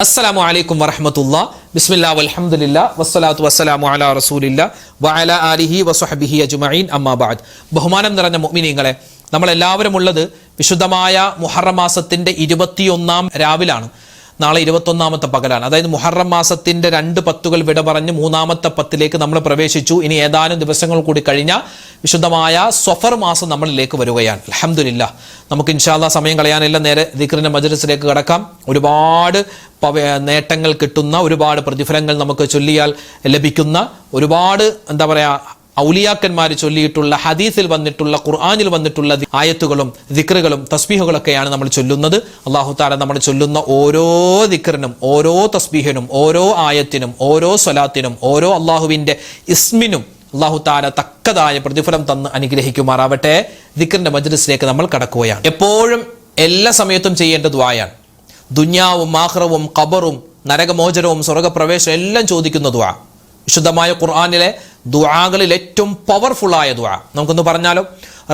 അസ്സലാമു അലൈക്കും വറഹ്മത്തുള്ളാ ബിസ്മില്ലാ വൽഹംദുലില്ലാ വസ്സലാത്തു വസ്സലാമു അലാ റസൂലില്ലാ വഅലാ ആലിഹി വസ്വഹ്ബിഹി അജ്മഈൻ അമ്മാ ബഅദ്. ബഹുമാനം നിറഞ്ഞ മുഅ്മിനീങ്ങളെ, നമ്മളെല്ലാവരും ഉള്ളത് വിശുദ്ധമായ മുഹറം മാസത്തിന്റെ 21-ാം രാവിലാണ്. നാളെ 21-ാമത്തെ പകലാണ്. അതായത് മുഹറം മാസത്തിന്റെ 2 പത്തുകൾ വിട പറഞ്ഞ് 3-ാമത്തെ പത്തിലേക്ക് നമ്മൾ പ്രവേശിച്ചു. ഇനി ഏതാനും ദിവസങ്ങൾ കൂടി കഴിഞ്ഞാൽ വിശുദ്ധമായ സ്വഫർ മാസം നമ്മളിലേക്ക് വരികയാണ്. അൽഹംദുലില്ലാ, നമുക്ക് ഇൻഷാ അല്ലാഹ് സമയം കളയാനില്ല, നേരെ ദിക്റിന്റെ മജ്‌ലിസിലേക്ക് കടക്കാം. ഒരുപാട് നേട്ടങ്ങൾ കിട്ടുന്ന, ഒരുപാട് പ്രതിഫലങ്ങൾ നമുക്ക് ചൊല്ലിയാൽ ലഭിക്കുന്ന, ഒരുപാട് ഔലിയാക്കന്മാർ ചൊല്ലിയിട്ടുള്ള, ഹദീസിൽ വന്നിട്ടുള്ള, ഖുർആനിൽ വന്നിട്ടുള്ള ആയത്തുകളും ദിക്റുകളും തസ്ബീഹുകളൊക്കെയാണ് നമ്മൾ ചൊല്ലുന്നത്. അല്ലാഹു തആല നമ്മൾ ചൊല്ലുന്ന ഓരോ ദിക്റിനും, ഓരോ തസ്ബീഹിനും, ഓരോ ആയത്തിനും, ഓരോ സ്വലാത്തിനും, ഓരോ അള്ളാഹുവിന്റെ ഇസ്മിനും അല്ലാഹു തആല തക്കതായ പ്രതിഫലം തന്ന് അനുഗ്രഹിക്കുമാറാവട്ടെ. ദിക്റിന്റെ മജ്‌ലിസിലേക്ക് നമ്മൾ കടക്കുകയാണ്. എപ്പോഴും എല്ലാ സമയത്തും ചെയ്യേണ്ട ദുആയാണ്. ദുനിയാവും ആഖിറവും ഖബറും നരകമോചനവും സ്വർഗ്ഗപ്രവേശനം എല്ലാം ചോദിക്കുന്ന ദുആ. വിശുദ്ധമായ ഖുർആനിലെ ദുആകളിൽ ഏറ്റവും പവർഫുൾ ആയ ദുആ നമുക്കൊന്ന് പറഞ്ഞാലോ?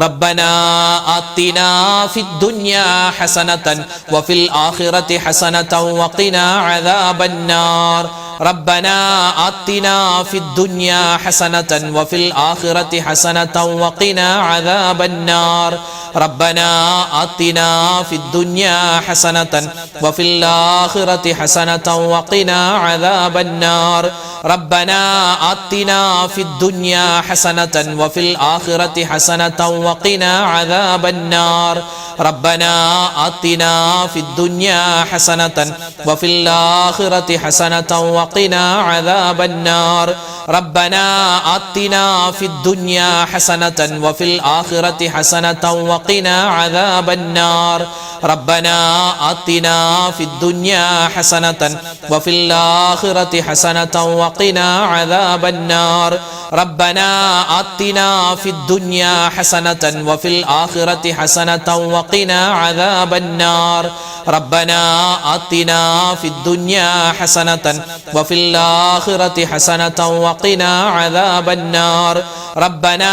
റബ്ബനാ ആതിനാ ഫിദ് ദുനിയാ ഹസനതൻ വഫിൽ ആഖിറതി ഹസനതൻ വഖിനാ അദാബന്നാർ. ربنا آتنا في الدنيا حسنة وفي الآخرة حسنة وقنا عذاب النار. ربنا آتنا في الدنيا حسنة وفي الآخرة حسنة وقنا عذاب النار. ربنا آتنا في الدنيا حسنة وفي الآخرة حسنة وقنا عذاب النار. ربنا آتنا في الدنيا حسنة وفي الآخرة حسنة وقنا عذاب النار. ربنا آتنا في الدنيا حسنة وفي الآخرة حسنة وقنا عذاب النار. ربنا آتنا في الدنيا حسنة وفي الآخرة حسنة وقنا عذاب النار. ربنا آتنا في الدنيا حسنة وفي الآخرة حسنة وقنا عذاب النار. ربنا آتنا في الدنيا حسنة وفي الآخرة حسنة وقنا عذاب النار. ربنا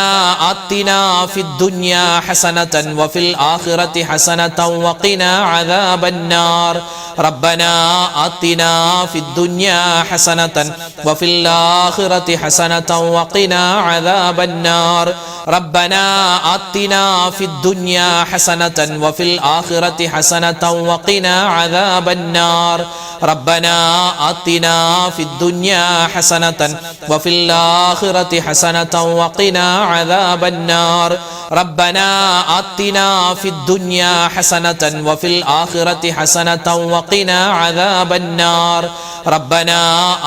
آتنا في الدنيا حسنة وفي الآخرة حسنة وقنا عذاب النار. ربنا آتنا في الدنيا حسنة وفي الآخرة حسنة وقنا عذاب النار. ربنا آتنا في الدنيا حسنة وفي الآخرة حسنة وقنا عذاب النار. ربنا آتنا في الدنيا حسنة وفي الآخرة حسنة وقنا عذاب النار. ربنا آتنا في الدنيا حسنة وفي الآخرة حسنة وقنا عذاب النار. ربنا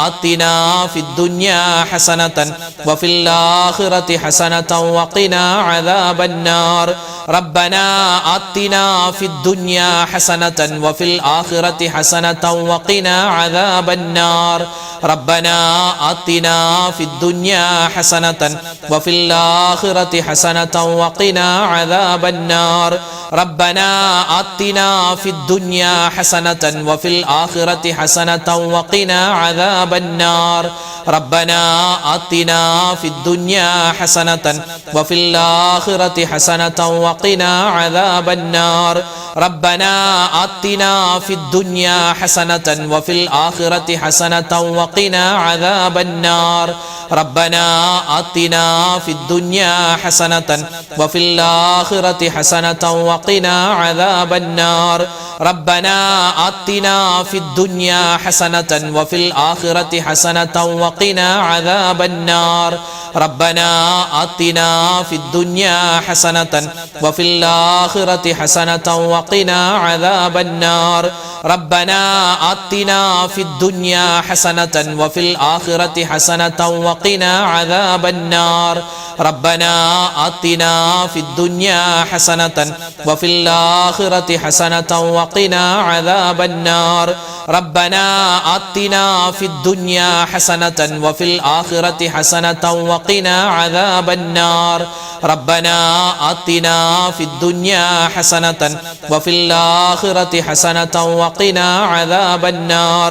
آتنا في الدنيا حسنة وفي الآخرة حسنة وقنا عذاب النار. ربنا آتنا في الدنيا حسنة وفي الآخرة حسنة وقنا عذاب النار. ربنا آتنا في الدنيا حسنة وفي الآخرة حسنة وقنا عذاب النار. ربنا آتنا في الدنيا حسنة وفي الآخرة حسنة وقنا عذاب النار. ربنا آتنا في الدنيا حسنة وفي الآخرة حسنة وقنا عذاب النار. ربنا آتنا في الدنيا حسنة وفي الآخرة حسنة وقنا عذاب النار. ربنا آتنا في الدنيا حسنة وفي الآخرة حسنة وقنا عذاب النار. ربنا آتنا في الدنيا حسنة وفي الآخرة حسنة وقنا عذاب النار. ربنا آتنا في الدنيا حسنة وفي الآخرة حسنة وقنا عذاب النار. ربنا آتنا في الدنيا حسنة وفي الآخرة حسنة وقنا عذاب النار. ربنا آتنا في الدنيا حسنة وفي الآخرة حسنة وقنا عذاب النار. ربنا آتنا في الدنيا حسنة وفي الآخرة حسنة وقنا عذاب النار. ربنا آتنا في الدنيا حسنة وفي الآخرة حسنة وقنا عذاب النار.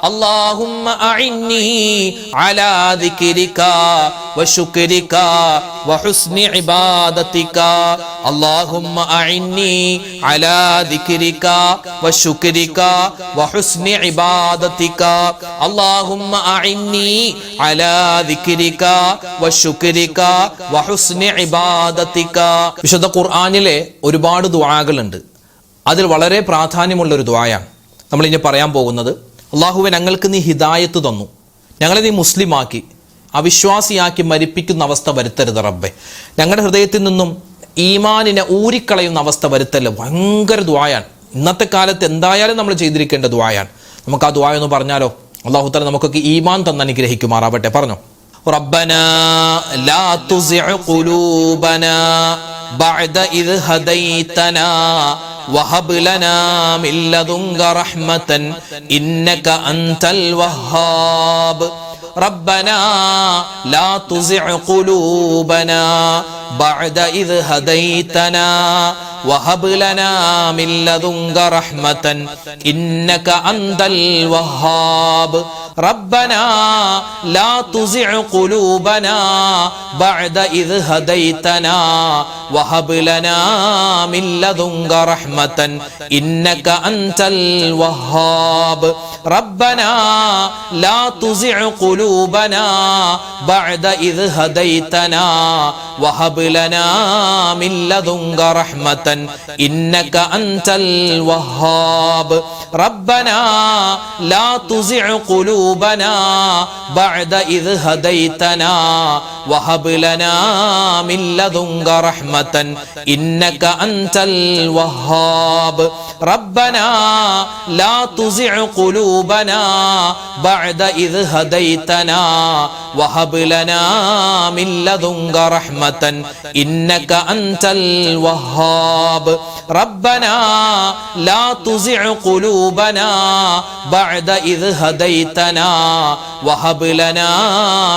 اللهم أعني على ذكرك وشكرك وحسن عبادتك اللهم أعني على ذكرك وشكرك وحسن عبادتك اللهم أعني على ذكرك وشكرك وحسن عبادتك. വിശുദ്ധ ഖുർആനിലെ ഒരുപാട് ദുആകളുണ്ട്. അതിൽ വളരെ പ്രാധാന്യമുള്ള ഒരു ദുആയാണ് നമ്മൾ ഇനി പറയാൻ പോകുന്നത്. അല്ലാഹുവേ, ഞങ്ങൾക്ക് നീ ഹിദായത്ത് തന്നു, ഞങ്ങളെ നീ മുസ്ലിമാക്കി, അവിശ്വാസിയാക്കി മരിപ്പിക്കുന്ന അവസ്ഥ വരുത്തരുത് റബ്ബെ. ഞങ്ങളുടെ ഹൃദയത്തിൽ നിന്നും ഈമാനിനെ ഊരിക്കളയുന്ന അവസ്ഥ വരുത്തല്ല. ഭയങ്കര ദുആയാണ്. ഇന്നത്തെ കാലത്ത് എന്തായാലും നമ്മൾ ചെയ്തിരിക്കേണ്ട ദുആയാണ്. നമുക്ക് ആ ദുആ ഒന്ന് പറഞ്ഞാലോ? അല്ലാഹു തആല നമുക്കൊക്കെ ഈമാൻ തന്ന് അനുഗ്രഹിക്കുമാറാവട്ടെ. പറഞ്ഞോ, റബ്ബനാ ലാ തുസിഅ ഖുലൂബനാ ബഅദ ഇദ് ഹദൈതനാ വഹബ് ലനാ മിൻ ലദുൻക റഹ്മതൻ ഇന്നക അൻതൽ വഹ്ഹാബ്. ربنا لا تزغ قلوبنا بعد إذ هديتنا وهب لنا من لدنك رحمة إنك أنت الوهاب. ربنا لا تزغ قلوبنا بعد إذ هديتنا وهب لنا من لدنك رحمة إنك أنت الوهاب. ربنا لا تزغ قلوبنا بعد إذ هديتنا وهب لنا من لدنك رحمة إنك أنت الوهاب. ربنا لا تزغ قلوبنا بعد إذ هديتنا وهب لنا من لدنك رحمة إنك أنت الوهاب. ربنا لا تزغ قلوبنا بعد إذ هديتنا وهب لنا من لدنك رحمة إنك أنت الوهاب. ربنا لا تزغ قلوبنا بعد إذ هديتنا وهب لنا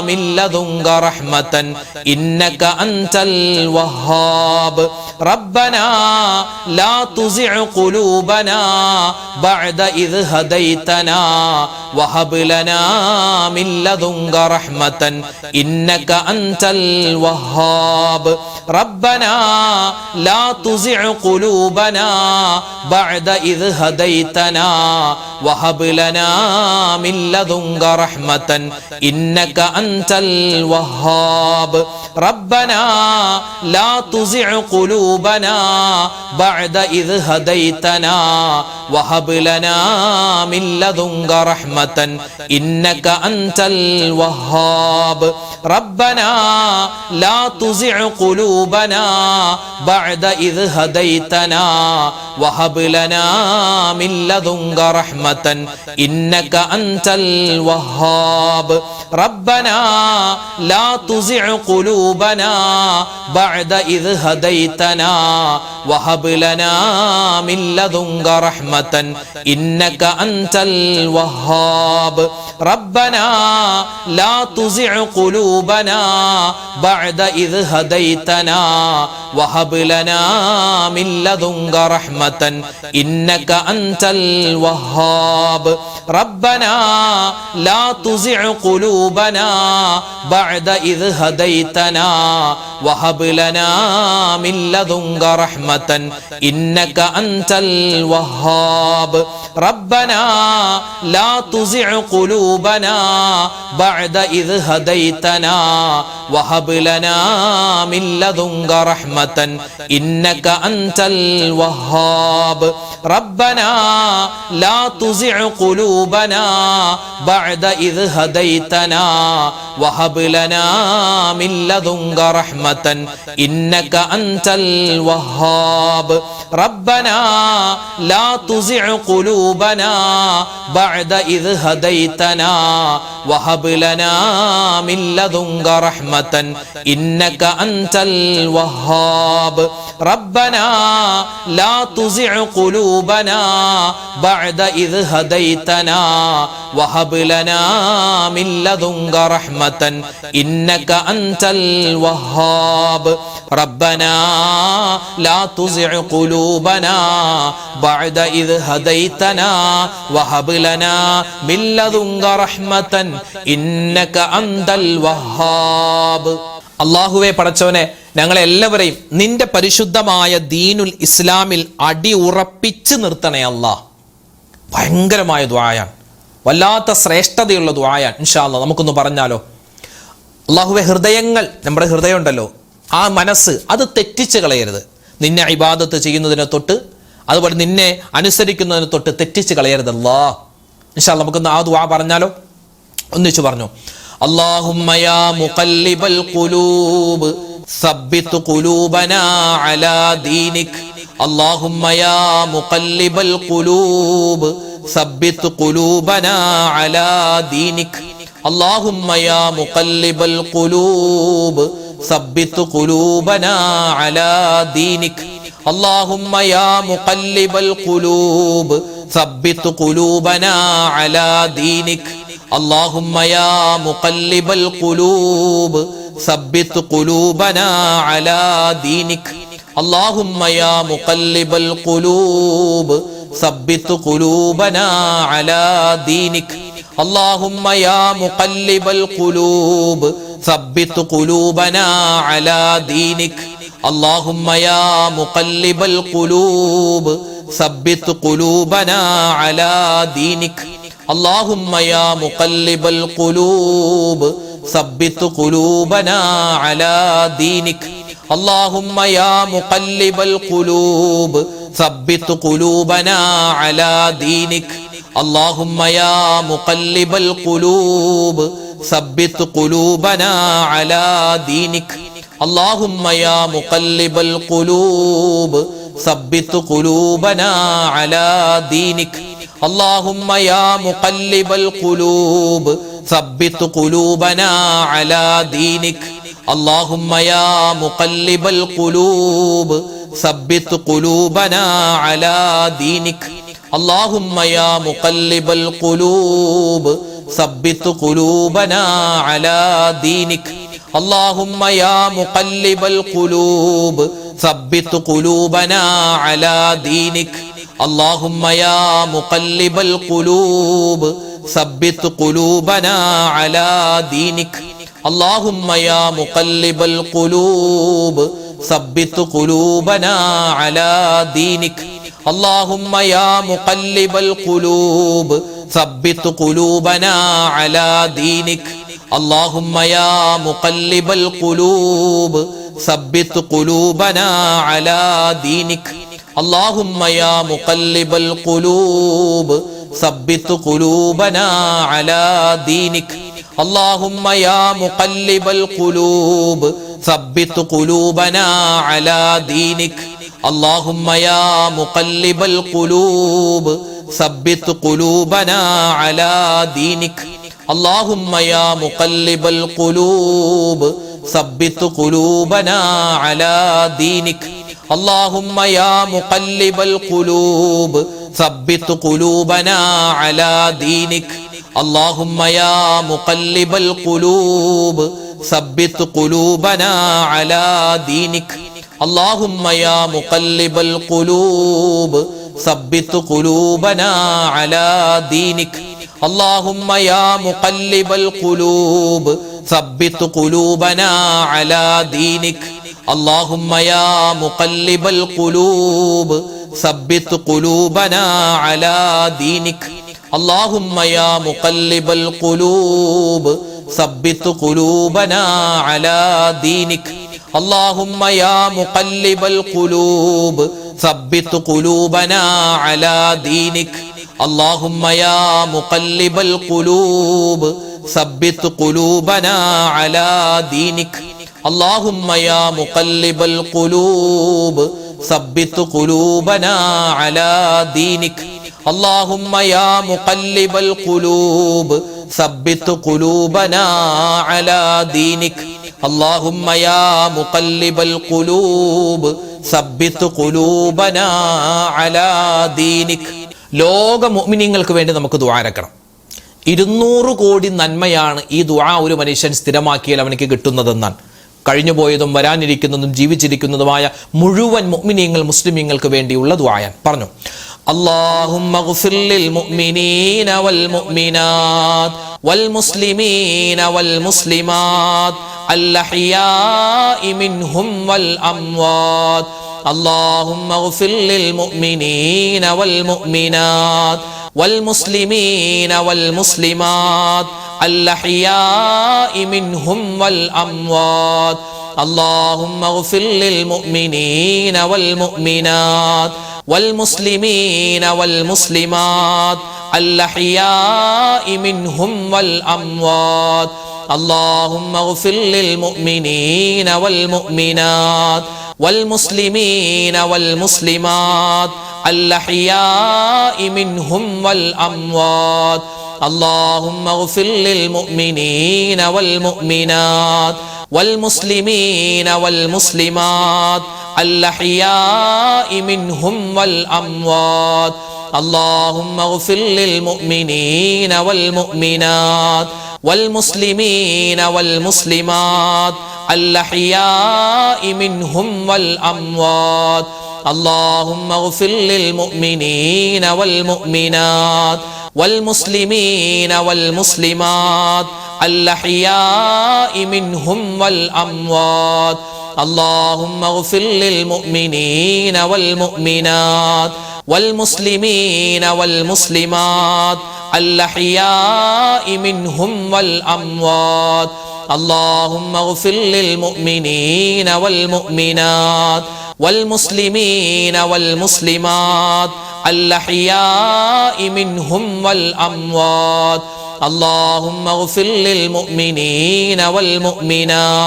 من لدنك رحمة إنك أنت الوهاب. ربنا لا تزغ قلوبنا بعد إذ هديتنا وهب لنا من لدنك رحمة إنك أنت الوهاب. ربنا لا تزغ قلوبنا بعد إذ هديتنا وهب لنا من لدنك رحمة إنك أنت الوهاب. ربنا لا تزغ قلوبنا بعد إذ هديتنا وهب لنا من لدنك رحمة إنك أنت الوهاب. ربنا لا تزغ قلوبنا بعد إذ هديتنا وهب لنا من لدنك رحمة إنك أنت الوهاب. ربنا لا تزغ قلوبنا بعد إذ هديتنا وهب لنا من لدنك رحمة إنك أنت الوهاب. ربنا لا تزغ قلوبنا بعد إذ هديتنا وهب لنا من لدنك رحمة إنك أنت الوهاب. ربنا لا تزغ قلوبنا بعد إذ هديتنا وهب لنا من لدنك رحمة إنك أنت الوهاب. ربنا لا تزغ قلوبنا بعد إذ هديتنا وهب لنا من لدنك رحمة إنك أنت الوهاب. ربنا لا تزغ قلوبنا بعد إذ هديتنا وهب لنا من لدنك رحمة إنك أنت الوهاب. ربنا لا تزغ قلوبنا بعد إذ هديتنا وهب لنا من لدنك رحمة إنك أنت الوهاب. ربنا لا تزغ قلوبنا بعد إذ هديتنا وهب لنا من لدنك رحمة إنك أنت الوهاب. ربنا لا تزغ قلوبنا ഖുലൂബനാ ബഅദ ഇദ് ഹദൈതനാ വഹബ് ലനാ മിൻ ലദുൻക റഹ്മതൻ ഇന്നക അൻതൽ വഹ്ഹാബ്. അല്ലാഹുവേ പടച്ചവനെ, ഞങ്ങളെല്ലാവരെയും നിന്റെ പരിശുദ്ധമായ ദീനുൽ ഇസ്ലാമിൽ അടിയുറപ്പിച്ച് നിർത്തണേ അല്ലാഹ്. ഭയങ്കരമായ ദുആയാണ്, വല്ലാത്ത ശ്രേഷ്ഠതയുള്ള ദുആയാണ്. ഇൻഷാ അല്ലാഹ് നമുക്കൊന്ന് പറഞ്ഞാലോ. അല്ലാഹുവേ, ഹൃദയങ്ങൾ, നമ്മുടെ ഹൃദയം ഉണ്ടല്ലോ, ആ മനസ്സ്, അത് തെറ്റിച്ച് കളയരുത്. നിന്നെ ഇബാദത്ത് ചെയ്യുന്നതിനെ തൊട്ട്, അതുപോലെ നിന്നെ അനുസരിക്കുന്നതിനെ തൊട്ട് തെറ്റിച്ച് കളയരുത് അല്ലാഹ്. ഇൻഷാ അല്ലാഹ് നമുക്കൊന്ന് ആ ദുആ പറഞ്ഞാലോ. ഒന്നിച്ചു പറഞ്ഞു. اللهم يا مقلب القلوب ثبت قلوبنا على دينك. اللهم يا مقلب القلوب ثبت قلوبنا على دينك. اللهم يا مقلب القلوب ثبت قلوبنا على دينك. اللهم يا مقلب القلوب ثبت قلوبنا على دينك. اللهم يا مقلب القلوب ثبت قلوبنا على دينك. اللهم يا مقلب القلوب ثبت قلوبنا على دينك. اللهم يا مقلب القلوب ثبت قلوبنا على دينك. اللهم يا مقلب القلوب ثبت قلوبنا على دينك. اللهم يا مقلب القلوب ثبت قلوبنا على دينك. اللهم يا مقلب القلوب ثبت قلوبنا على دينك. اللهم يا مقلب القلوب ثبت قلوبنا على دينك. اللهم يا مقلب القلوب ثبت قلوبنا على دينك. اللهم يا مقلب القلوب ثبت قلوبنا على دينك. اللهم يا مقلب القلوب ثبت قلوبنا على دينك. اللهم يا مقلب القلوب ثبت قلوبنا على دينك. اللهم يا مقلب القلوب ثبت قلوبنا على دينك. اللهم يا مقلب القلوب ثبت قلوبنا على دينك. اللهم يا مقلب القلوب ثبت قلوبنا على دينك. اللهم يا مقلب القلوب ثبت قلوبنا على دينك. اللهم يا مقلب القلوب ثبت قلوبنا على دينك. اللهم يا مقلب القلوب ثبت قلوبنا على دينك. اللهم يا مقلب القلوب ثبت قلوبنا على دينك. اللهم يا مقلب القلوب ثبت قلوبنا على دينك. اللهم يا مقلب القلوب ثبت قلوبنا على دينك. اللهم يا مقلب القلوب ثبت قلوبنا على دينك. اللهم يا مقلب القلوب ثبت قلوبنا على دينك. اللهم يا مقلب القلوب ثبت قلوبنا على دينك. اللهم يا مقلب القلوب ثبت قلوبنا على دينك. اللهم يا مقلب القلوب ثبت قلوبنا على دينك. اللهم يا مقلب القلوب ثبت قلوبنا على دينك. اللهم يا مقلب القلوب ثبت قلوبنا على دينك. اللهم يا مقلب القلوب ثبت قلوبنا على دينك. اللهم يا مقلب القلوب ثبت قلوبنا على دينك. اللهم يا مقلب القلوب ثبت قلوبنا على دينك. اللهم يا مقلب القلوب ثبت قلوبنا على دينك. ലോക മുഅ്മിനീങ്ങൾക്ക് വേണ്ടി നമുക്ക് ദുആ ഇറക്കണം. 200 കോടി നന്മയാണ് ഈ ദുആ ഒരു മനുഷ്യൻ സ്ഥിരമാക്കിയാൽ അവനിക്ക് കിട്ടുന്നതെന്നാണ്. കഴിഞ്ഞുപോയതും വരാനിരിക്കുന്നതും ജീവിച്ചിരിക്കുന്നതുമായ മുഴുവൻ മുഅ്മിനീങ്ങൾ മുസ്ലിമീങ്ങൾക്ക് വേണ്ടിയുള്ള ദുആയാണ്. പറഞ്ഞു, അല്ലാഹുമ്മ ഗ്ഫിർ ലിൽ മുഅ്മിനീന വൽ മുഅ്മിനാത്ത് വൽ മുസ്ലിമീന വൽ മുസ്ലിമാത്ത് അൽഅഹ്യാഇ മിൻഹും വൽ അംവാത്ത്. اللهم اغفر للمؤمنين والمؤمنات والمسلمين والمسلمات الأحياء منهم والأموات. اللهم اغفر للمؤمنين والمؤمنات والمسلمين والمسلمات الأحياء منهم والأموات. اللهم اغفر للمؤمنين والمؤمنات والمسلمين والمسلمات الأحياء منهم والأموات. اللهم اغفر للمؤمنين والمؤمنات والمسلمين والمسلمات الأحياء منهم والأموات. اللهم اغفر للمؤمنين والمؤمنات والمسلمين والمسلمات الأحياء منهم والأموات. اللهم اغفر للمؤمنين والمؤمنات والمسلمين والمسلمات الأحياء منهم والأموات. اللهم اغفر للمؤمنين والمؤمنات والمسلمين والمسلمات الأحياء منهم والأموات. اللهم اغفر للمؤمنين والمؤمنات والمسلمين والمسلمات الأحياء منهم والأموات. اللهم اغفر للمؤمنين والمؤمنات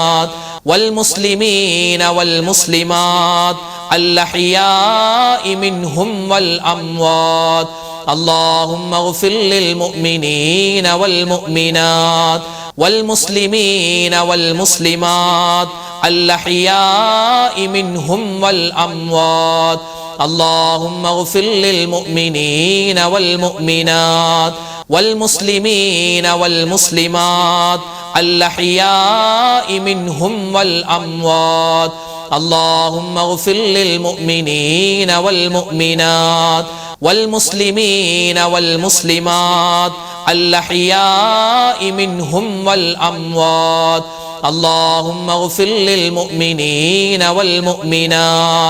والمسلمين والمسلمات الأحياء منهم والأموات. اللهم اغفر للمؤمنين والمؤمنات والمسلمين والمسلمات الأحياء منهم والأموات. اللهم اغفر للمؤمنين والمؤمنات والمسلمين والمسلمات الأحياء منهم والأموات. اللهم اغفر للمؤمنين والمؤمنات والمسلمين والمسلمات الأحياء منهم والأموات. اللهم اغفر للمؤمنين والمؤمنات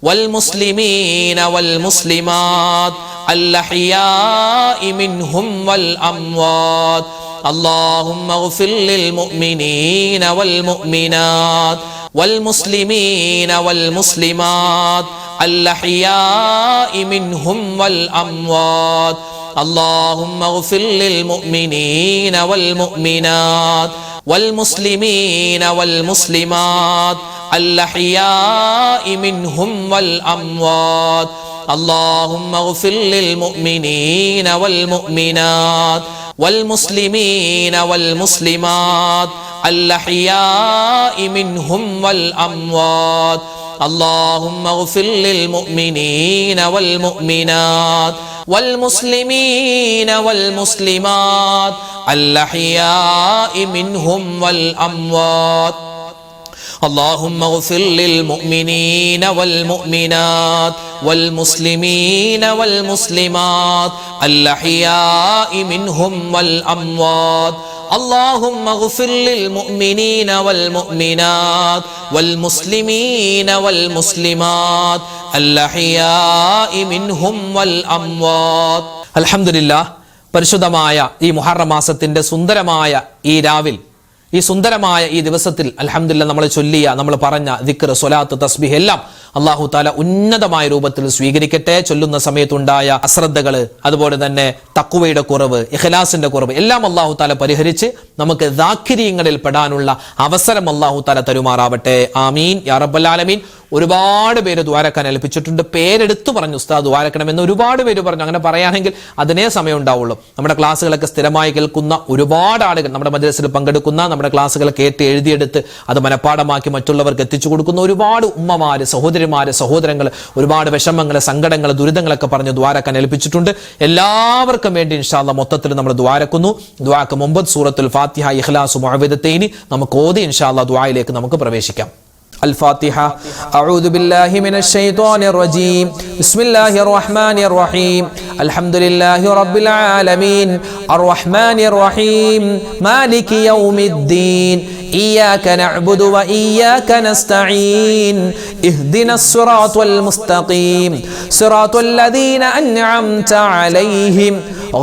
والمسلمين والمسلمات الأحياء منهم والأموات. اللهم اغفر للمؤمنين والمؤمنات والمسلمين والمسلمات الأحياء منهم والأموات. اللهم اغفر للمؤمنين والمؤمنات والمسلمين والمسلمات الأحياء منهم والأموات. اللهم اغفر للمؤمنين والمؤمنات والمسلمين والمسلمات الأحياء منهم والأموات. اللهم اغفر للمؤمنين والمؤمنات والمسلمين والمسلمات الأحياء منهم والأموات. اللهم اغفر للمؤمنين والمؤمنات والمسلمين والمسلمات الأحياء منهم والأموات. اللهم اغفر للمؤمنين والمؤمنات والمسلمين والمسلمات الأحياء منهم والأموات. الحمد لله. പരിശുദ്ധമായ ഈ മുഹറം മാസത്തിന്റെ സുന്ദരമായ ഈ രാവിൽ, ഈ സുന്ദരമായ ഈ ദിവസത്തിൽ അൽഹംദുലില്ലാഹ് നമ്മൾ ചൊല്ലിയ, നമ്മൾ പറഞ്ഞ ദിക്ർ, സ്വലാത്ത്, തസ്ബീഹ് എല്ലാം അല്ലാഹു തആല ഉന്നതമായ രൂപത്തിൽ സ്വീകരിക്കട്ടെ. ചൊല്ലുന്ന സമയത്തുണ്ടായ അശ്രദ്ധകള്, അതുപോലെ തന്നെ തഖ്വയുടെ കുറവ്, ഇഖ്ലാസിന്റെ കുറവ് എല്ലാം അല്ലാഹു തആല പരിഹരിച്ച് നമുക്ക് ദാക്കിരീങ്ങളിൽ പെടാനുള്ള അവസരം അല്ലാഹു തആല തരുമാറാവട്ടെ. ആമീൻ യാ റബ്ബൽ ആലമീൻ. ഒരുപാട് പേര് ദ്വാരക്കാൻ ഏൽപ്പിച്ചിട്ടുണ്ട്. പേരെടുത്തു പറഞ്ഞു ഉസ്താദ് ദ്വാരക്കണമെന്ന് ഒരുപാട് പേര് പറഞ്ഞു. അങ്ങനെ പറയുകയാണെങ്കിൽ അതിനേ സമയം ഉണ്ടാവുള്ളൂ. നമ്മുടെ ക്ലാസ്സുകളൊക്കെ സ്ഥിരമായി കേൾക്കുന്ന ഒരുപാട് ആളുകൾ, നമ്മുടെ മജ്‌ലിസിൽ പങ്കെടുക്കുന്ന, നമ്മുടെ ക്ലാസ്സുകൾ കേട്ട് എഴുതിയെടുത്ത് അത് മനഃപ്പാഠമാക്കി മറ്റുള്ളവർക്ക് എത്തിച്ചു കൊടുക്കുന്ന ഒരുപാട് ഉമ്മമാര്, സഹോദരിമാര്, സഹോദരങ്ങൾ ഒരുപാട് വിഷമങ്ങൾ, സങ്കടങ്ങൾ, ദുരിതങ്ങളൊക്കെ പറഞ്ഞ് ദ്വാരക്കാൻ ഏൽപ്പിച്ചിട്ടുണ്ട്. എല്ലാവർക്കും എല്ലാവർക്കും വേണ്ടി ഇൻഷാ അല്ലാഹ് മൊത്തത്തിൽ നമ്മൾ ദുആരക്കുന്നു. ദുആക്ക് മുമ്പ് സൂറത്തുൽ ഫാത്തിഹ, ഇഖ്ലാസ്, മുഅവ്വിദത്തൈനി നമുക്ക് ഓതി ഇൻഷാ അല്ലാഹ് ദുആയിലേക്ക് നമുക്ക് പ്രവേശിക്കാം. الفاتحة. أعوذ بالله من الشيطان الرجيم. بسم الله الرحمن الرحيم. الحمد لله رب العالمين الرحمن الرحيم مالك يوم الدين إياك نعبد وإياك نستعين اهدنا الصراط المستقيم صراط الذين أنعمت عليهم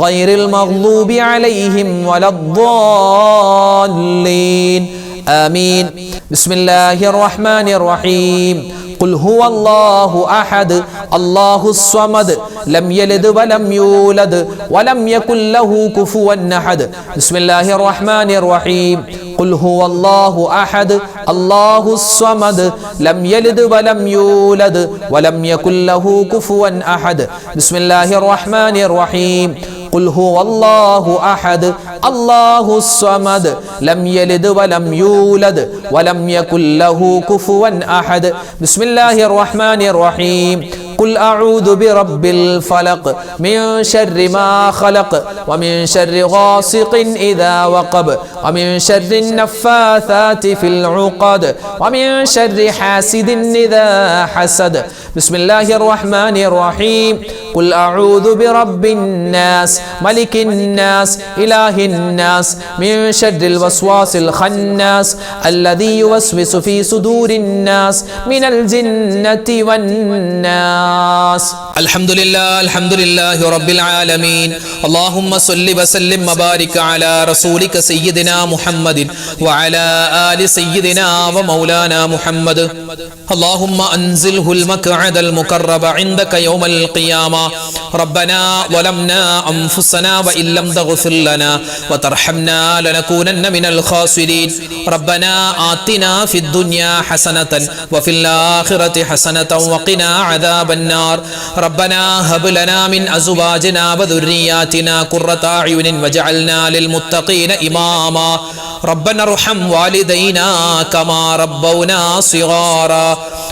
غير المغضوب عليهم ولا الضالين آمين. بسم الله الرحمن الرحيم. قل هو الله أحد الله الصمد لم يلد ولم يولد ولم يكن له كفوا أحد. بسم الله الرحمن الرحيم. قل هو الله أحد الله الصمد لم يلد ولم يولد ولم يكن له كفوا أحد. بسم الله الرحمن الرحيم. قل هو الله أحد الله الصمد لم يلد ولم يولد ولم يكن له كفوا أحد. بسم الله الرحمن الرحيم. قل أعوذ برب الفلق من شر ما خلق ومن شر غاسق إذا وقب ومن شر النفاثات في العقد ومن شر حاسد إذا حسد. بسم الله الرحمن الرحيم. قل أعوذ برب الناس ملك الناس إله الناس من شر الوسواس الخناس الذي يوسوس في صدور الناس من الجنة والناس. الحمد لله رب العالمين. اللهم صل وسلم وبارك على رسولك سيدنا محمد وعلى آل سيدنا ومولانا محمد. اللهم أنزله المقعد المقرب عندك يوم القيامة. ربنا ظلمنا أنفسنا وإن لم تغفر لنا وترحمنا لنكونن من الخاسرين. ربنا آتنا في الدنيا حسنة وفي الآخرة حسنة وقنا عذاب النار. ربنا هب لنا من أزواجنا وذرياتنا قرة أعين واجعلنا للمتقين إماما. ربنا ارحم والدينا كما ربونا صغارا.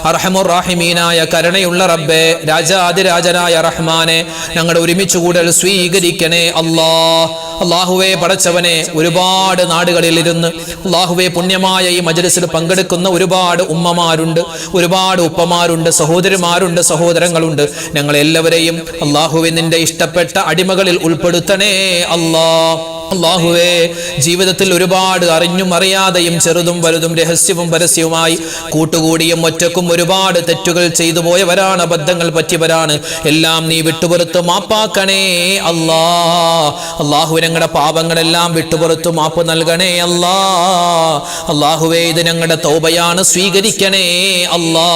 അർഹമുർ റഹീമീനായ കരുണയുള്ള റബ്ബേ, രാജാതിരാജനായ റഹ്മാനെ, ഞങ്ങളുടെ ഒരുമിച്ച് കൂടൽ സ്വീകരിക്കണേ അല്ലാഹ്. അല്ലാഹുവേ പടച്ചവനെ, ഒരുപാട് നാടുകളിൽ ഇരുന്ന് അല്ലാഹുവേ പുണ്യമായ ഈ മജ്‌ലിസിൽ പങ്കെടുക്കുന്ന ഒരുപാട് ഉമ്മമാരുണ്ട്, ഒരുപാട് ഉപ്പമാരുണ്ട്, സഹോദരിമാരുണ്ട്, സഹോദരങ്ങളുണ്ട്. ഞങ്ങളെല്ലാവരെയും അല്ലാഹുവേ നിന്റെ ഇഷ്ടപ്പെട്ട അടിമകളിൽ ഉൾപ്പെടുത്തണേ അല്ലാഹ്. അല്ലാഹുവേ, ജീവിതത്തിൽ ഒരുപാട് അറിഞ്ഞും അറിയാതെയും ചെറുതും വലുതും രഹസ്യവും പരസ്യവുമായി കൂട്ടുകൂടിയും ഒറ്റക്കും ഒരുപാട് തെറ്റുകൾ ചെയ്തു പോയവരാണ്, അബദ്ധങ്ങൾ പറ്റിയവരാണ്. എല്ലാം നീ വിട്ടുപുറത്ത് മാപ്പാക്കണേ അല്ലാ. അല്ലാഹു ഞങ്ങളുടെ പാപങ്ങളെല്ലാം വിട്ടുപുറത്ത് മാപ്പ് നൽകണേ അല്ലാ. അല്ലാഹുവേ, ഇത് ഞങ്ങളുടെ തൗബയാണ്, സ്വീകരിക്കണേ അല്ലാ.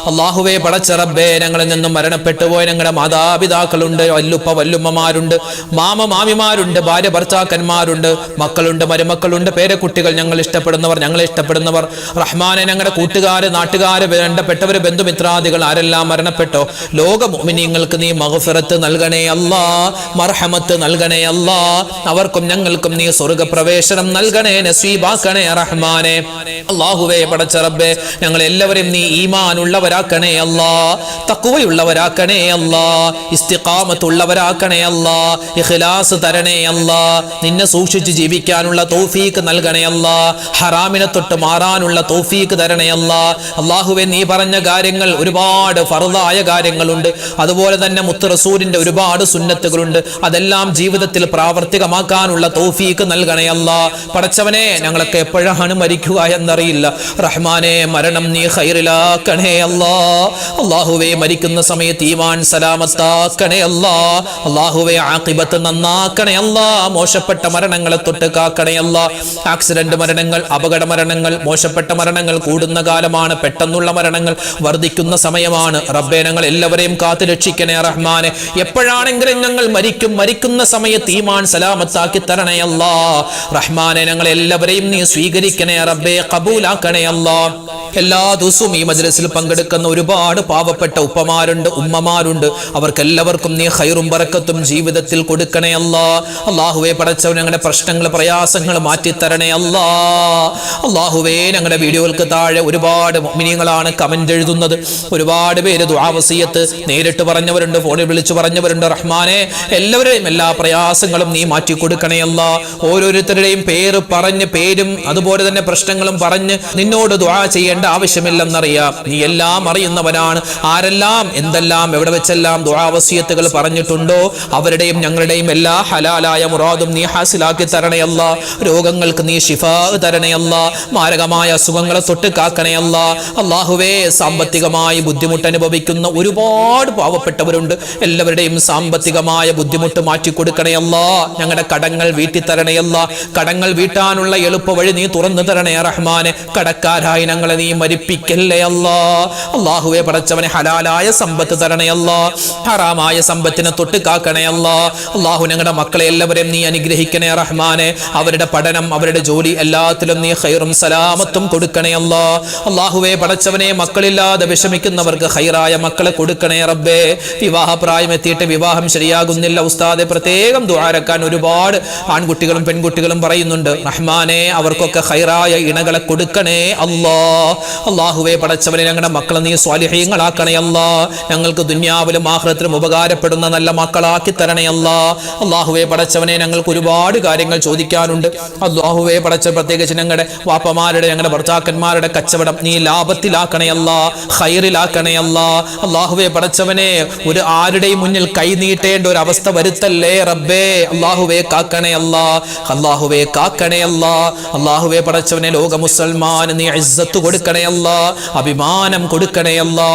അല്ലാഹുവേ പടച്ച റബ്ബേ, ഞങ്ങളിൽ നിന്നും മരണപ്പെട്ടു പോയ ഞങ്ങളുടെ മാതാപിതാക്കളുണ്ട്, വല്ലുപ്പ വല്ലുമ്മമാരുണ്ട്, മാമ മാമിമാരുണ്ട്, ഭാര്യ ഭർത്താക്കന്മാരുണ്ട്, മക്കളുണ്ട്, മരുമക്കളുണ്ട്, പേരക്കുട്ടികൾ, ഞങ്ങൾ ഇഷ്ടപ്പെടുന്നവർ, ഞങ്ങളെ ഇഷ്ടപ്പെടുന്നവർ. റഹ്മാനെ, ഞങ്ങളുടെ കൂട്ടുകാര്, നാട്ടുകാര്, വേണ്ടപ്പെട്ടവര്, ബന്ധുമിത്രാദികൾ ആരെല്ലാം മരണപ്പെട്ടോ ലോക മുഅ്മിനീങ്ങൾക്ക് നീ മഗ്ഫിറത്ത് നൽകണേ അല്ലാ, മർഹമത്ത് നൽകണേ അല്ലാ. അവർക്കും ഞങ്ങൾക്കും നീ സ്വർഗ്ഗപ്രവേശനം നൽകണേ, നസീബാക്കണേ റഹ്മാനെ. അല്ലാഹുവേ പടച്ച റബ്ബേ, ഞങ്ങൾ എല്ലാവരും നീ ഈമാനുള്ളവരാക്കണേ അല്ലാ, തഖ്വയുള്ളവരാക്കണേ അല്ലാ, ഇസ്തിഖാമത്തുള്ളവരാക്കണേ അല്ലാ, ഇഖ്ലാസ് തരണേ അല്ലാ, നിന്നെ സൂക്ഷിച്ച് ജീവിക്കാനുള്ള തൗഫീഖ് നൽകണേ അല്ലാ, ഹറാമിനെ തൊട്ട് മാറാനുള്ള തൗഫീഖ് തരണേ അല്ലാ. അല്ലാഹുവേ, നീ പറഞ്ഞ കാര്യങ്ങൾ ഒരുപാട് ഫർദായ കാര്യങ്ങളുണ്ട്, അതുപോലെ തന്നെ മുത്ത് റസൂലിന്റെ ഒരുപാട് സുന്നത്തുകളുണ്ട്. അതെല്ലാം ജീവിതത്തിൽ പ്രാവർത്തികമാക്കാനുള്ള തൗഫീഖ് നൽകണേ അല്ലാ. പടച്ചവനെ, ഞങ്ങളൊക്കെ എപ്പോഴാണ് മരിക്കുക എന്നറിയില്ല. റഹ്മാനെ, മരണം നീ ഖൈറിലാക്കണേ അല്ലാ. അല്ലാഹുവേ, മരിക്കുന്ന സമയത്ത് ഈമാൻ സലാമത്താക്കണേ അല്ലാ. അല്ലാഹുവേ, ആഖിബത്ത് നന്നാക്കണേ അല്ലാ. മോശപ്പെട്ട മരണങ്ങളെ തൊട്ട് കാക്കണേ അല്ലാ. ആക്സിഡന്റ് മരണങ്ങൾ, അപകട മരണങ്ങൾ, മോശപ്പെട്ട മരണങ്ങൾ കൂടുന്ന കാലമാണ്, പെട്ടെന്നുള്ള മരണങ്ങൾ വർദ്ധിക്കുന്ന സമയമാണ്. റബ്ബേ, ഞങ്ങൾ എല്ലാവരെയും കാത്തു രക്ഷിക്കണേ റഹ്മാനെ. എപ്പോഴാണെങ്കിലും ഞങ്ങൾ മരിക്കുന്ന സമയത്ത് ഈമാൻ സലാമത്താക്കി തരണേ അല്ലാ. റഹ്മാനെ, ഞങ്ങൾ എല്ലാവരെയും നീ സ്വീകരിക്കണേ റബ്ബേ, ഖബൂലാക്കണേ അല്ലാ. എല്ലാ ദിവസവും ഈ മജ്‌ലിസിൽ പങ്കെടുക്കുന്ന ഒരുപാട് പാവപ്പെട്ട ഉപ്പമാരുണ്ട്, ഉമ്മമാരുണ്ട്. അവർക്കെല്ലാവർക്കും നീ ഖൈറും ബറക്കത്തും ജീവിതത്തിൽ കൊടുക്കണേ അല്ലാ. അല്ലാഹുവേ പടച്ചവൻ ഞങ്ങളുടെ പ്രശ്നങ്ങൾ പ്രയാസങ്ങൾ മാറ്റിത്തരണേ അല്ലാ. അല്ലാഹുവേ ഞങ്ങളുടെ വീഡിയോകൾക്ക് താഴെ ഒരുപാട് മുഅ്മിനീങ്ങളാണ് കമന്റ് എഴുതുന്നത്. ഒരുപാട് പേര് ദുആ വസിയത്ത് നേരിട്ട് പറഞ്ഞവരുണ്ട്, ഫോണിൽ വിളിച്ചു പറഞ്ഞവരുണ്ട്. റഹ്മാനെ, എല്ലാവരെയും എല്ലാ പ്രയാസങ്ങളും നീ മാറ്റി കൊടുക്കണേ അല്ലാ. ഓരോരുത്തരുടെയും പേര് പറഞ്ഞ് പേരും അതുപോലെ തന്നെ പ്രശ്നങ്ങളും പറഞ്ഞ് നിന്നോട് ദുആ ചെയ്യേണ്ട ആവശ്യമില്ലെന്നറിയാം. നീ എല്ലാം അറിയുന്നവനാണ്. ആരെല്ലാം എന്തെല്ലാം എവിടെ വെച്ചെല്ലാം ദുആ വസിയത്തുകൾ പറഞ്ഞിട്ടുണ്ടോ അവരുടെയും ഞങ്ങളുടെയും എല്ലാ ഹലാലായ മുറാദും നീ ഹാസിലാക്കി തരണേ അല്ലാ. രോഗങ്ങൾക്ക് നീ ശിഫാ തരണേ അല്ലാ. മാരകമായ അസുഖങ്ങളെ തൊട്ട് കാക്കണേ അല്ലാ. അല്ലാഹുവേ, സാമ്പത്തികമായി ബുദ്ധിമുട്ട് അനുഭവിക്കുന്ന ഒരുപാട് പാവപ്പെട്ടവരുണ്ട്. എല്ലാവരുടെയും സാമ്പത്തികമായ ബുദ്ധിമുട്ട് മാറ്റി കൊടുക്കണേ അല്ലാ. ഞങ്ങളുടെ കടങ്ങൾ വീട്ടി തരണേ അല്ലാ. കടങ്ങൾ വീട്ടാനുള്ള എളുപ്പ വഴി നീ തുറന്നു തരണേ റഹ്മാനെ. കടക്കാരായി ഞങ്ങളെ നീ മരിപ്പിക്കല്ലേ അല്ലാ. അല്ലാഹുവേ പടച്ചവനെ, ഹലാലായ സമ്പത്ത് തരണേ അല്ലാ. ഹറാമായ സമ്പത്തിനെ തൊട്ട് കാക്കണേ അല്ലാ. അല്ലാഹു ഞങ്ങളുടെ മക്കളെ എല്ലാവരെയും നീ അനുഗ്രഹിക്കണേ റഹ്മാനെ. അവരുടെ പഠനം, അവരുടെ ജോലി എല്ലാത്തിലും നീ ഖൈറും സലാമത്തും കൊടുക്കണേ അല്ലാ. അല്ലാഹുവേ പടച്ചവനെ, മക്കളില്ലാതെ വിഷമിക്കുന്നവർക്ക് ഖൈറായ മക്കളെ കൊടുക്കണേ റബ്ബേ. വിവാഹപ്രായം എത്തിയിട്ട് വിവാഹം ശരിയാകുന്നില്ല ഉസ്താദെ, പ്രത്യേകം ദുആരക്കാൻ ഒരുപാട് ആൺകുട്ടികളും പെൺകുട്ടികളും പറയുന്നുണ്ട്. റഹ്മാനെ, അവർക്കൊക്കെ ഖൈറായ ഇണകളെ കൊടുക്കണേ അല്ലാ. അല്ലാഹുവേ പടച്ചവനെ, ഞങ്ങളുടെ മക്കളെ നീ സ്വാലിഹീങ്ങളാക്കണേ അല്ലാ. ഞങ്ങൾക്ക് ദുനിയാവിലും ആഖിറത്തിലും ഉപകാരപ്പെടുന്ന നല്ല മക്കളാക്കി തരണേ അല്ലാ. അല്ലാഹുവേ പടച്ചവനെ, ഞങ്ങൾക്ക് ഒരുപാട് കാര്യങ്ങൾ ചോദിക്കാനുണ്ട്. അല്ലാഹുവേ പടച്ച, പ്രത്യേകിച്ച് ഞങ്ങളുടെ വാപ്പമാരുടെ ഞങ്ങളുടെ ഭർത്താക്കന്മാരുടെ കച്ചവടം നീ ലാഭത്തിലാക്കണേ അല്ലാ, ഖൈറിലാക്കണേ അല്ലാ. അല്ലാഹുവേ പടച്ചവനെ, ഒരു ആരുടെയും മുന്നിൽ കൈ നീട്ടേണ്ട ഒരു അവസ്ഥ വരുത്തല്ലേ റബ്ബേ. അല്ലാഹുവേ കാക്കണേ അല്ലാ. അല്ലാഹുവേ കാക്കണേ അല്ലാ. അല്ലാഹുവേ പടച്ചവനെ, ലോക മുസൽമാൻ നീ ഇസ്സത്ത് കൊടുക്കണേ അല്ലാ, അഭിമാനം കൊടുക്കണേ അല്ലാ.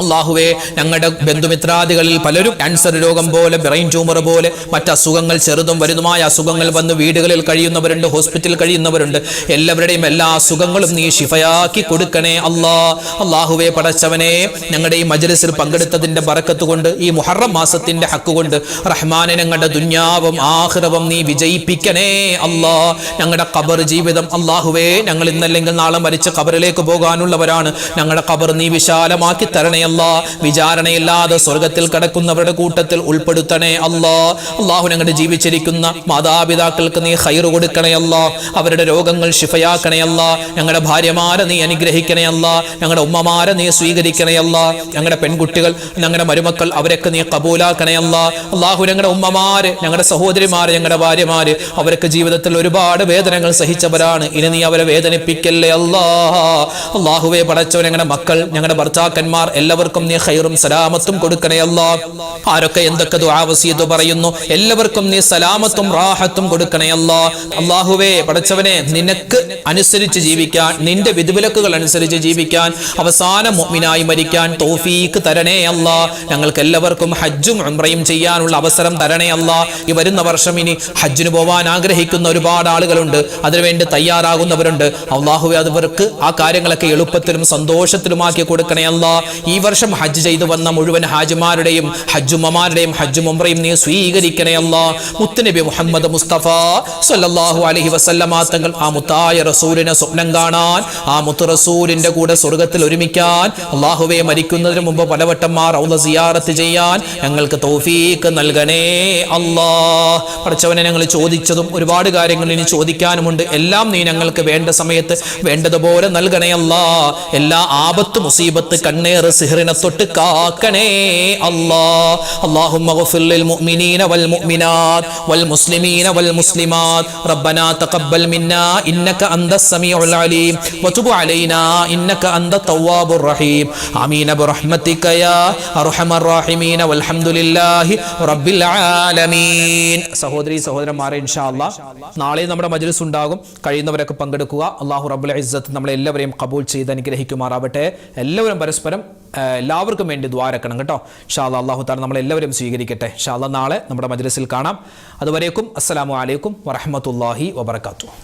അല്ലാഹുവേ, ഞങ്ങളുടെ ബന്ധുമിത്രാദികളിൽ പലരും ക്യാൻസർ രോഗം പോലെ, ബ്രെയിൻ ട്യൂമർ പോലെ മറ്റ് അസുഖങ്ങൾ, ചെറുതും വലുതുമായ അസുഖങ്ങൾ വന്ന് വീടുകളിൽ കഴിയുന്നവരുണ്ട്, ഹോസ്പിറ്റലിൽ കഴിയുന്നവരുണ്ട്. എല്ലാവരുടെയും എല്ലാ അസുഖങ്ങളും നീ ശിഫയാക്കി കൊടുക്കണേ അല്ലാ. അല്ലാഹുവേ പടച്ചവനെ, ഞങ്ങളുടെ ഈ മജ്‌ലിസിൽ പങ്കെടുത്തതിന്റെ ബറക്കത്ത് കൊണ്ട്, ഈ മുഹറം മാസത്തിന്റെ ഹക്ക് കൊണ്ട് റഹ്മാനെ, ഞങ്ങളുടെ ദുനിയാവും ആഖിറവും നീ വിജയിപ്പിക്കണേ അല്ലാ. ഞങ്ങളുടെ ഖബർ ജീവിതം അല്ലാഹുവേ, ഞങ്ങൾ ഇന്നല്ലെങ്കിൽ നാളെ മരിച്ച് ഖബറിലേക്ക് പോകാനുള്ളവരാണ്. ഞങ്ങളുടെ ഖബർ നീ വിശാലമാക്കി തരണേ അല്ലാ. വിചാരണയില്ലാതെ സ്വർഗത്തിൽ കടക്കുന്നവരുടെ കൂട്ടത്തിൽ ഉൾപ്പെടുത്തണേ അല്ലാ. അല്ലാഹു, ഞങ്ങളുടെ ജീവിച്ചിരിക്കുന്ന മാതാപിതാക്കൾക്ക് നീ ഖൈർ കൊടുക്കണേ അല്ലാ. അവരുടെ രോഗങ്ങൾ ശിഫയാക്കണേ അല്ലാ. ഞങ്ങളുടെ ഭാര്യമാരെ നീ അനുഗ്രഹിക്കണേ അല്ലാ. ഞങ്ങളുടെ ഉമ്മമാരെ നീ സ്വീകരിക്കണേ അല്ലാ. ഞങ്ങളുടെ പെൺകുട്ടികൾ, ഞങ്ങളുടെ മരുമക്കൾ, അവരൊക്കെ നീ കബൂലാക്കണേ അല്ലാ. അല്ലാഹു, ഞങ്ങളുടെ ഉമ്മമാര്, ഞങ്ങളുടെ സഹോദരിമാര്, ഞങ്ങളുടെ ഭാര്യമാര്, അവരൊക്കെ ജീവിതത്തിൽ ഒരുപാട് വേദനകൾ സഹിച്ചവരാണ്. ഇനി നീ അവരെ വേദനിപ്പിക്കല്ലേ അല്ലാ. അല്ലാഹുവേ പടച്ചവൻ, ഞങ്ങളുടെ മക്കൾ, ഞങ്ങളുടെ ഭർത്താക്കന്മാർ എല്ലാവർക്കും നീ ഖൈറും സലാമത്തും കൊടുക്കണേ അല്ലാ. ആരൊക്കെ എന്തൊക്കെ ദുആ വസിയത്ത് പറയുന്നു എല്ലാവർക്കും നീ സലാമത്തും റാഹത്തും കൊടുക്കണേ അല്ലാ. അല്ലാഹുവേ പടച്ചവനെ, നിനക്ക് അനുസരിച്ച് ജീവിക്കാൻ, നിന്റെ വിധിവിലക്കുകൾ അനുസരിച്ച് ജീവിക്കാൻ, അവസാന മുഅ്മിനായി മരിക്കാൻ തൗഫീഖ് തരണേ അല്ലാ. ഞങ്ങൾക്ക് എല്ലാവർക്കും ഹജ്ജും ഉംറയും ചെയ്യാനുള്ള അവസരം തരണേ അല്ലാ. ഈ വരുന്ന വർഷം ഇനി ഹജ്ജിന് പോവാൻ ആഗ്രഹിക്കുന്ന ഒരുപാട് ആളുകളുണ്ട്, അതിനുവേണ്ടി തയ്യാറാകുന്നവരുണ്ട്. അല്ലാഹുവേ, അവർക്ക് ആ കാര്യങ്ങളൊക്കെ എളുപ്പത്തിലും സന്തോഷത്തിലുമാക്കി കൊടുക്കണേ അല്ലാ. ഈ വർഷം ഹജ്ജ് ചെയ്തു വന്ന മുഴുവൻ ഹാജിമാരുടെയും ഹജ്ജുമ്മമാരുടെയും ഹജ്ജും ഉംറയും നീ സ്വീകരിക്കണേ അല്ലാ. മുത്തുനബി മുഹമ്മദ് മുസ്തഫ സല്ലല്ലാഹു അലൈഹി വസല്ലമ തങ്ങൾ ആ മുത്തായ റസൂലിനെ സ്വപ്നം കാണാൻ, ആ മുത്തു റസൂലിന്റെ കൂടെ സ്വർഗ്ഗത്തിൽ ഒരുമിക്കാൻ, അല്ലാഹുവേ മരിക്കുന്നതിന് മുമ്പ് പലവട്ടം റൗള സിയാറത്ത് ചെയ്യാൻ ഞങ്ങൾക്ക് തൗഫീഖ് നൽകണേ അല്ലാ. പടച്ചവനെ, ഞങ്ങൾ ചോദിച്ചതും ഒരുപാട് കാര്യങ്ങൾ ഇനി ചോദിക്കാനുമുണ്ട്. എല്ലാം നീ ഞങ്ങൾക്ക് വേണ്ട സമയത്ത് വേണ്ടതുപോലെ നൽകണേ അല്ലാ. എല്ലാ ആപത്ത്, മുസീബത്ത്, കണ്ണേറ്, സിഹ്റിനെ തൊട്ട് കാക്കണേ അല്ലാ. اللهم اغفر للمؤمنين والمؤمنات والمسلمين والمسلمات ربنا تقبل منا إنك أنت السميع العليم وتب علينا إنك أنت التواب الرحيم آمين برحمتك يا أرحم الراحمين والحمد لله رب العالمين. സഹോദരി സഹോദരന്മാരെ, ഇൻഷാ അല്ലാഹ് നാളെ നമ്മുടെ മജ്‌ലിസ് ഉണ്ടാകും. കഴിയുന്നവരൊക്കെ പങ്കെടുക്കുക. അല്ലാഹു റബ്ബുൽ ഇസ്സത്ത് നമ്മളെല്ലാവരെയും ഖബൂൽ ചെയ്ത് അനുഗ്രഹിക്കുമാറാവട്ടെ. എല്ലാവരും പരസ്പരം എല്ലാവർക്കും വേണ്ടി ദ്വാരക്കണം കേട്ടോ. ഇൻഷാ അല്ലാഹ് അല്ലാഹു തആല നമ്മളെല്ലാവരും സ്വീകരിക്കട്ടെ. ഇൻഷാ അല്ലാഹ് നാളെ നമ്മുടെ മജ്‌ലിസിൽ കാണാം. അതുവരേക്കും അസ്സലാമു അലൈക്കും വറഹ്മത്തുള്ളാഹി വബറകാതുഹു.